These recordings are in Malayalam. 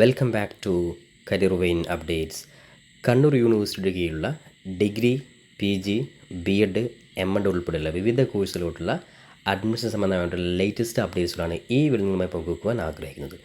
വെൽക്കം ബാക്ക് ടു കരിയർ വെയിൻ അപ്ഡേറ്റ്സ്. കണ്ണൂർ യൂണിവേഴ്സിറ്റിയുടെ കീഴിലുള്ള ഡിഗ്രി, PG, BEd, MEd ഉൾപ്പെടെയുള്ള വിവിധ കോഴ്സുകളിലോട്ടുള്ള അഡ്മിഷൻ സംബന്ധമായിട്ടുള്ള ലേറ്റസ്റ്റ് അപ്ഡേറ്റ്സുകളാണ് ഈ വീഡിയോയിൽ നിന്നുമായി പങ്കുവെക്കുവാൻ ആഗ്രഹിക്കുന്നത്.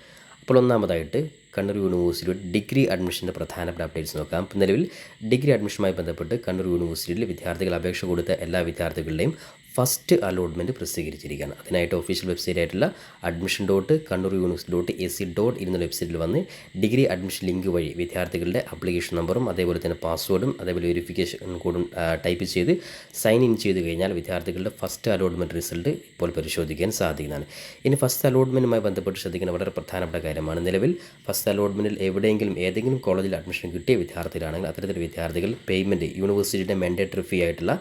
അപ്പോൾ ഒന്നാമതായിട്ട് കണ്ണൂർ യൂണിവേഴ്സിറ്റിയുടെ ഡിഗ്രി അഡ്മിഷൻ്റെ പ്രധാനപ്പെട്ട അപ്ഡേറ്റ്സ് നോക്കാം. നിലവിൽ ഡിഗ്രി അഡ്മിഷനുമായി ബന്ധപ്പെട്ട് കണ്ണൂർ യൂണിവേഴ്സിറ്റിയിൽ വിദ്യാർത്ഥികൾ അപേക്ഷ കൊടുത്ത എല്ലാ വിദ്യാർത്ഥികളുടെയും ഫസ്റ്റ് അലോട്ട്മെൻറ്റ് പ്രസിദ്ധീകരിച്ചിരിക്കുകയാണ്. അതിനായിട്ട് ഒഫീഷ്യൽ വെബ്സൈറ്റ് ആയിട്ടുള്ള admission.kannur.university.ac.in എന്ന വെബ്സൈറ്റിൽ വന്ന് ഡിഗ്രി അഡ്മിഷൻ ലിങ്ക് വഴി വിദ്യാർത്ഥികളുടെ ആപ്ലിക്കേഷൻ നമ്പറും അതേപോലെ തന്നെ പാസ്വേഡും അതേപോലെ വെരിഫിക്കേഷൻ കോഡും ടൈപ്പ് ചെയ്ത് സൈൻ ഇൻ ചെയ്ത് കഴിഞ്ഞാൽ വിദ്യാർത്ഥികളുടെ ഫസ്റ്റ് അലോട്ട്മെൻറ്റ് റിസൾട്ട് ഇപ്പോൾ പരിശോധിക്കാൻ സാധിക്കുന്നതാണ്. ഇനി ഫസ്റ്റ് അലോട്ട്മെൻറ്റുമായി ബന്ധപ്പെട്ട് ശ്രദ്ധിക്കുന്ന വളരെ പ്രധാനപ്പെട്ട കാര്യമാണ്. നിലവിൽ ഫസ്റ്റ് അലോട്ട്മെൻറ്റിൽ ഏതെങ്കിലും കോളേജിൽ അഡ്മിഷൻ കിട്ടിയ വിദ്യാർത്ഥികളാണെങ്കിൽ അത്തരത്തിൽ വിദ്യാർത്ഥികൾ പേയ്മെൻറ്റ് യൂണിവേഴ്സിറ്റിയുടെ മാൻഡേറ്ററി ഫീ ആയിട്ടുള്ള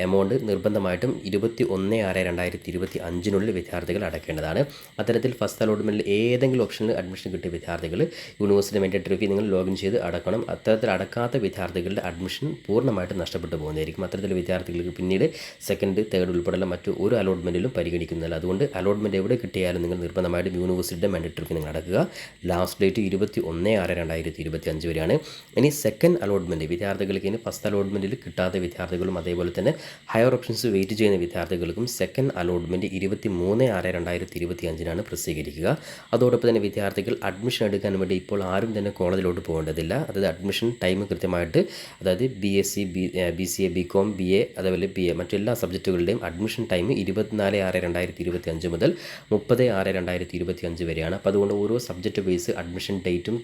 എമൗണ്ട് നിർബന്ധമായിട്ടും 21/6/2025 വിദ്യാർത്ഥികൾ അടയ്ക്കേണ്ടതാണ്. അത്തരത്തിൽ ഫസ്റ്റ് അലോട്ട്മെൻറ്റിൽ ഏതെങ്കിലും ഓപ്ഷനിൽ അഡ്മിഷൻ കിട്ടിയ വിദ്യാർത്ഥികൾ യൂണിവേഴ്സിറ്റി മാൻഡേറ്ററി ഫീ നിങ്ങൾ ലോഗിൻ ചെയ്ത് അടക്കണം. അത്തരത്തിൽ അടക്കാത്ത വിദ്യാർത്ഥികളുടെ അഡ്മിഷൻ പൂർണ്ണമായിട്ട് നഷ്ടപ്പെട്ടു പോകുന്നതായിരിക്കും. അത്തരത്തിൽ വിദ്യാർത്ഥികൾക്ക് പിന്നീട് സെക്കൻഡ്, തേർഡ് ഉൾപ്പെടെയുള്ള മറ്റു ഒരു അലോട്ട്മെൻറ്റിലും പരിഗണിക്കുന്നില്ല. അതുകൊണ്ട് അലോട്ട്മെൻറ്റ് എവിടെ കിട്ടിയാലും നിങ്ങൾ നിർബന്ധമായിട്ടും യൂണിവേഴ്സിറ്റിയുടെ മാൻഡേറ്ററി ഫീ നിങ്ങൾ അടക്കുക. ലാസ്റ്റ് ഡേറ്റ് 21/6/2025 വരെയാണ്. ഇനി സെക്കൻഡ് അലോട്ട്മെൻറ്റ് വിദ്യാർത്ഥികൾക്ക് ഇനി ഫസ്റ്റ് അലോട്ട്മെൻറ്റിൽ കിട്ടാത്ത വിദ്യാർത്ഥികളും അതേപോലെ തന്നെ ഹയർ ഓപ്ഷൻസ് വെയിറ്റ് ചെയ്യുന്ന വിദ്യാർത്ഥികൾക്കും സെക്കൻഡ് അലോട്ട്മെൻറ്റ് 23/6/2025 പ്രസിദ്ധീകരിക്കുക. അതോടൊപ്പം തന്നെ വിദ്യാർത്ഥികൾ അഡ്മിഷൻ എടുക്കാൻ വേണ്ടി ഇപ്പോൾ ആരും തന്നെ കോളേജിലോട്ട് പോകേണ്ടതില്ല. അതായത് അഡ്മിഷൻ ടൈം കൃത്യമായിട്ട്, അതായത് BSc, BCA, BCom, BA അതേപോലെ BA മറ്റെല്ലാ സബ്ജക്റ്റുകളുടെയും അഡ്മിഷൻ ടൈം 24/6/2025 മുതൽ 30/6/2025 വരെയാണ്. അപ്പോൾ അതുകൊണ്ട് ഓരോ സബ്ജക്റ്റ് ബേസ് അഡ്മിഷൻ ഡേറ്റും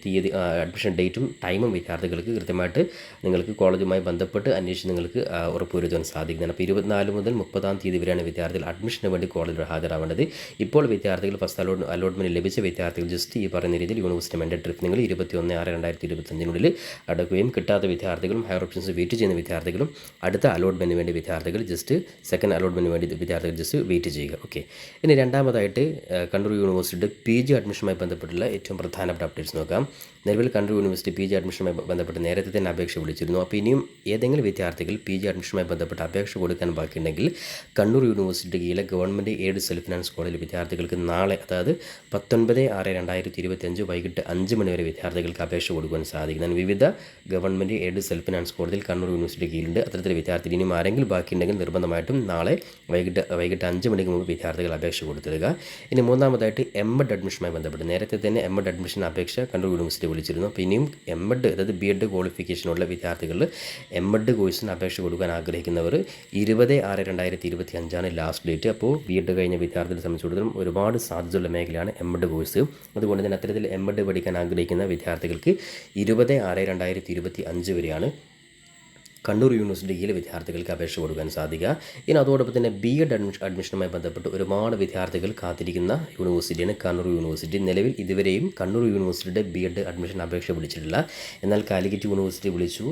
ടൈമും വിദ്യാർത്ഥികൾക്ക് കൃത്യമായിട്ട് നിങ്ങൾക്ക് കോളേജുമായി ബന്ധപ്പെട്ട് അന്വേഷിച്ച് നിങ്ങൾക്ക് ഉറപ്പുവരുത്താൻ സാധിക്കുന്നതാണ്. അപ്പോൾ 24 മുതൽ 30 തീയതി വരെയാണ് വിദ്യാർത്ഥികൾ അഡ്മിഷന് വേണ്ടി കോളേജിൽ ഹാജരാവേണ്ടത്. ഇപ്പോൾ വിദ്യാർത്ഥികൾ ഫസ്റ്റ് അലോട്ട്മെൻറ്റ് ലഭിച്ച വിദ്യാർത്ഥികൾ ജസ്റ്റ് ഈ പറയുന്ന രീതിയിൽ യൂണിവേഴ്സിറ്റി മാൻഡേറ്ററി ഫീ നിങ്ങൾ 21/6/2025 അടക്കുകയും കിട്ടാത്ത വിദ്യാർത്ഥികളും ഹയർ ഓപ്ഷൻസ് വെയിറ്റ് ചെയ്യുന്ന വിദ്യാർത്ഥികളും അടുത്ത അലോട്ട്മെൻറ്റിന് വേണ്ടി വിദ്യാർത്ഥികൾ ജസ്റ്റ് സെക്കൻഡ് അലോട്ട്മെൻറ്റിന് വേണ്ടി വിദ്യാർത്ഥികൾ ജസ്റ്റ് വെയിറ്റ് ചെയ്യുക. ഓക്കെ. ഇനി രണ്ടാമതായിട്ട് കണ്ണൂർ യൂണിവേഴ്സിറ്റിയുടെ PG അഡ്മിഷനുമായി ബന്ധപ്പെട്ടുള്ള ഏറ്റവും പ്രധാനപ്പെട്ട അപ്ഡേറ്റ്സ് നോക്കാം. നിലവിൽ കണ്ണൂർ യൂണിവേഴ്സിറ്റി PG അഡ്മിഷനുമായി ബന്ധപ്പെട്ട് നേരത്തെ തന്നെ അപേക്ഷ വിളിച്ചിരുന്നു. അപ്പോൾ ഇനിയും ഏതെങ്കിലും വിദ്യാർത്ഥികൾ PG അഡ്മിഷനുമായി ബന്ധപ്പെട്ട് അപേക്ഷ കൊടുക്കാൻ ബാക്കിയുണ്ടെങ്കിൽ കണ്ണൂർ യൂണിവേഴ്സിറ്റി കീഴിലെ ഗവൺമെൻറ് എയ്ഡ് സെൽഫ് ഫിനാൻസ് കോളേജിൽ വിദ്യാർത്ഥികൾക്ക് നാളെ, അതായത് 19/6/2025 വൈകിട്ട് 5 മണി വരെ വിദ്യാർത്ഥികൾക്ക് അപേക്ഷ കൊടുക്കാൻ സാധിക്കുന്നതാണ്. വിവിധ ഗവൺമെൻറ് എയ്ഡ് സെൽഫ് ഫിനാൻസ് കോളേജിൽ കണ്ണൂർ യൂണിവേഴ്സിറ്റി കീഴിലുണ്ട്. അത്തരത്തിൽ വിദ്യാർത്ഥി ഇനിയും ആരെങ്കിലും ബാക്കിയുണ്ടെങ്കിൽ നിർബന്ധമായിട്ടും നാളെ വൈകിട്ട് 5 മണിക്ക് മുമ്പ് വിദ്യാർത്ഥികൾ അപേക്ഷ കൊടുത്തിടുക. ഇനി മൂന്നാമതായിട്ട് MEd അഡ്മിഷനുമായി ബന്ധപ്പെട്ട് നേരത്തെ തന്നെ MEd അഡ്മിഷൻ അപേക്ഷ കണ്ണൂർ യൂണിവേഴ്സിറ്റി വിളിച്ചിരുന്നു. അപ്പോൾ ഇനിയും MEd അതായത് BEd ക്വാളിഫിക്കേഷനുള്ള വിദ്യാർത്ഥികൾ MEd കോഴ്സിന് അപേക്ഷ കൊടുക്കാൻ ആഗ്രഹിക്കുന്നവർ 20/6/2025 ലാസ്റ്റ് ഡേറ്റ്. അപ്പോൾ BEd കഴിഞ്ഞ വിദ്യാർത്ഥികളെ സംബന്ധിച്ചിടത്തോളം ഒരുപാട് സാധ്യതയുള്ള മേഖലയാണ് MEd കോഴ്സ്. അതുകൊണ്ട് തന്നെ അത്തരത്തിൽ MEd പഠിക്കാൻ ആഗ്രഹിക്കുന്ന വിദ്യാർത്ഥികൾക്ക് 20/6/2025 വരെയാണ് കണ്ണൂർ യൂണിവേഴ്സിറ്റിയിലെ വിദ്യാർത്ഥികൾക്ക് അപേക്ഷ കൊടുക്കാൻ സാധിക്കുക. ഇനി അതോടൊപ്പം തന്നെ BEd അഡ്മിഷനുമായി ബന്ധപ്പെട്ട് ഒരുപാട് വിദ്യാർത്ഥികൾ കാത്തിരിക്കുന്ന യൂണിവേഴ്സിറ്റിയാണ് കണ്ണൂർ യൂണിവേഴ്സിറ്റി. നിലവിൽ ഇതുവരെയും കണ്ണൂർ യൂണിവേഴ്സിറ്റിയുടെ BEd അഡ്മിഷൻ അപേക്ഷ വിളിച്ചിട്ടില്ല. എന്നാൽ കാലിക്കറ്റ് യൂണിവേഴ്സിറ്റി വിളിച്ചു,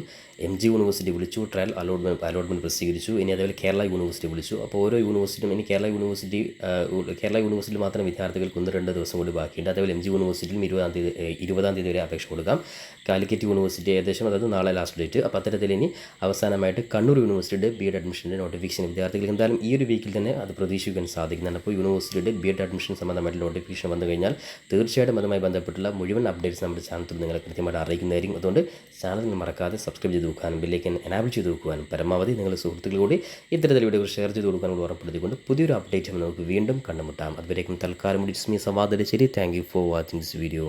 MG യൂണിവേഴ്സിറ്റി വിളിച്ചു, ട്രയൽ അലോട്ട്മെൻറ്റ് പ്രസിദ്ധീകരിച്ചു. ഇനി അതേപോലെ കേരള യൂണിവേഴ്സിറ്റി വിളിച്ചു. അപ്പോൾ ഓരോ യൂണിവേഴ്സിറ്റിയും ഇനി കേരള യൂണിവേഴ്സിറ്റിയിൽ മാത്രം വിദ്യാർത്ഥികൾക്ക് 1-2 ദിവസം കൂടി ബാക്കിയുണ്ട്. അതേപോലെ MG യൂണിവേഴ്സിറ്റിയിലും 20 തീയതി വരെ അപേക്ഷ കൊടുക്കാം. കാലിക്കറ്റ് യൂണിവേഴ്സിറ്റി ഏകദേശം, അതായത് നാളെ ലാസ്റ്റ് ഡേറ്റ്. അപ്പോൾ അത്തരത്തിൽ ഇനി അവസാനമായിട്ട് കണ്ണൂർ യൂണിവേഴ്സിറ്റിയുടെ BEd അഡ്മിഷൻ്റെ നോട്ടിഫിക്കേഷൻ വിദ്യാർത്ഥികൾക്ക് എന്തായാലും ഈ ഒരു വീക്കിൽ തന്നെ അത് പ്രതീക്ഷിക്കാൻ സാധിക്കുന്നതാണ്. അപ്പോൾ യൂണിവേഴ്സിറ്റിയുടെ BEd അഡ്മിഷൻ സംബന്ധമായിട്ട് നോട്ടിഫിക്കേഷൻ വന്നു കഴിഞ്ഞാൽ തീർച്ചയായിട്ടും അതുമായി ബന്ധപ്പെട്ടുള്ള മുഴുവൻ അപ്ഡേറ്റ്സ് നമ്മുടെ ചാനലിൽ നിങ്ങളെ കൃത്യമായിട്ട് അറിയിക്കുന്നതായിരിക്കും. അതുകൊണ്ട് ചാനൽ മറക്കാതെ സബ്സ്ക്രൈബ് ചെയ്ത് വെക്കാനും ബെല്ലൈക്കൻ എനാബിൾ ചെയ്ത് വെക്കുവാനും പരമാവധി നിങ്ങളുടെ സുഹൃത്തുക്കളോട് ഇത്തരത്തിൽ വീഡിയോകൾ ഷെയർ ചെയ്ത് കൊടുക്കാനും ഉറപ്പെടുത്തിക്കൊണ്ട് പുതിയൊരു അപ്ഡേറ്റ് നമുക്ക് വീണ്ടും കണ്ടുമുട്ടാം. അതുവരേക്കും തൽക്കാലം ഡിസ്മി സവാദ് ശരി. Thank you for watching this video.